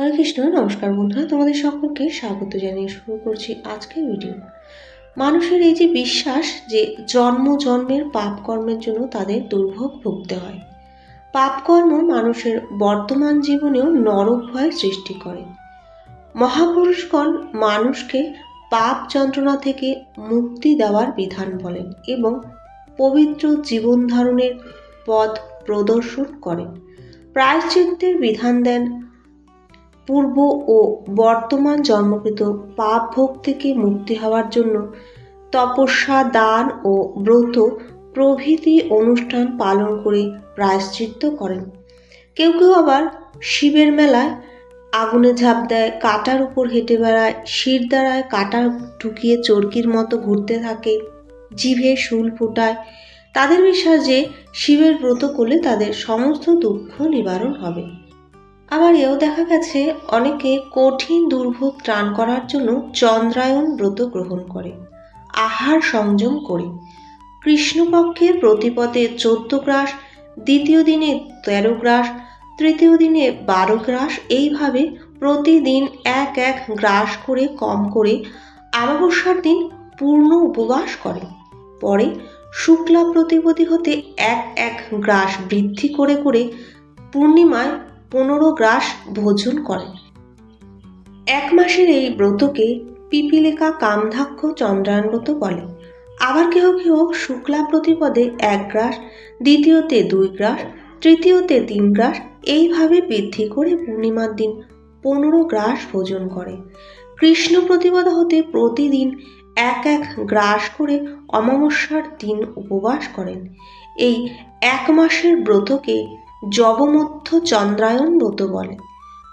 হরে কৃষ্ণ। নমস্কার বন্ধুরা, তোমাদের সকলকে স্বাগত জানিয়ে শুরু করছি আজকের ভিডিও। মানুষের এই যে বিশ্বাস যে জন্ম জন্মের পাপ কর্মের জন্য তাদের দুর্ভোগ ভুগতে হয়, পাপকর্ম মানুষের বর্তমান জীবনেও নরক ভয় সৃষ্টি করে। মহাপুরুষগণ মানুষকে পাপ যন্ত্রণা থেকে মুক্তি দেওয়ার বিধান বলেন এবং পবিত্র জীবন ধারণের পথ প্রদর্শন করেন। প্রায়শ্চিত্তের বিধান দেন। পূর্ব ও বর্তমান জন্মকৃত পাপ ভোগ থেকে মুক্তি হওয়ার জন্য তপস্যা, দান ও ব্রত প্রভৃতি অনুষ্ঠান পালন করে প্রায়শ্চিত্ত করেন। কেউ কেউ আবার শিবের মেলায় আগুনে ঝাঁপ দেয়, কাঁটার উপর হেঁটে বেড়ায়, শির দ্বারায় কাঁটা ঢুকিয়ে চরকির মতো ঘুরতে থাকে, জিভে শুল ফোটায়। তাদের বিশ্বাস যে শিবের ব্রত করলে তাদের সমস্ত দুঃখ নিবারণ হবে। আবার এও দেখা গেছে অনেকে কঠিন দুর্ভোগ ত্রাণ করার জন্য চন্দ্রায়ণ ব্রত গ্রহণ করে, আহার সংযম করে। কৃষ্ণপক্ষের প্রতিপদে 14 গ্রাস, দ্বিতীয় দিনে 13 গ্রাস, তৃতীয় দিনে 12 গ্রাস, এইভাবে প্রতিদিন এক এক গ্রাস করে কম করে অমাবস্যার দিন পূর্ণ উপবাস করে। পরে শুক্লা প্রতিপদী হতে এক এক গ্রাস বৃদ্ধি করে করে পূর্ণিমায় 15 গ্রাস ভোজন করেন। এক মাসের এই ব্রতকে পিপিলিকা কামধাক্ষ চন্দ্রায়ণ ব্রত বলে। আবার কেহ কেহ শুক্লা প্রতিপদে 1 গ্রাস, দ্বিতীয়তে 2 গ্রাস, তৃতীয়তে 3 গ্রাস, এইভাবে বৃদ্ধি করে পূর্ণিমার দিন 15 গ্রাস ভোজন করে। কৃষ্ণ প্রতিপদ হতে প্রতিদিন এক এক গ্রাস করে অমাবস্যার দিন উপবাস করেন। এই এক মাসের ব্রতকে যবমধ্য চন্দ্রায়ণ ব্রত বলে।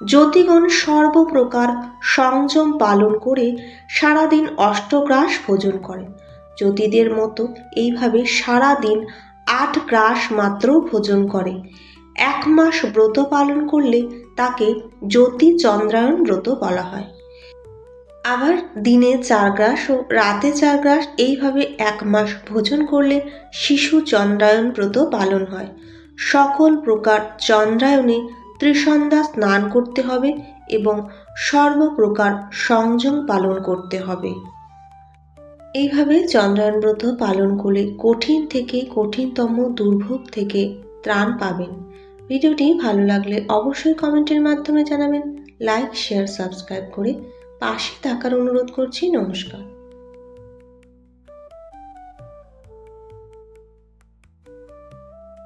জ্যোতিগণ সর্বপ্রকার সংযম পালন করে সারাদিন 8 গ্রাস ভোজন করেন। জ্যোতিদের মতো এইভাবে সারাদিন 8 গ্রাস মাত্র ভোজন করে। 1 মাস ব্রত পালন করলে তাকে জ্যোতি চন্দ্রায়ণ ব্রত বলা হয়। আবার দিনে 4 গ্রাস ও রাতে 4 গ্রাস, এইভাবে 1 মাস ভোজন করলে শিশু চন্দ্রায়ণ ব্রত পালন হয়। সকল প্রকার চন্দ্রায়ণে ত্রিসন্ধ্যা স্নান করতে হবে এবং সর্বপ্রকার সংযম পালন করতে হবে। এইভাবে চন্দ্রায়ণ ব্রত পালন করলে কঠিন থেকে কঠিনতম দুর্ভোগ থেকে ত্রাণ পাবেন। ভিডিওটি ভালো লাগলে অবশ্যই কমেন্টের মাধ্যমে জানাবেন। লাইক, শেয়ার, সাবস্ক্রাইব করে পাশে থাকার অনুরোধ করছি। নমস্কার।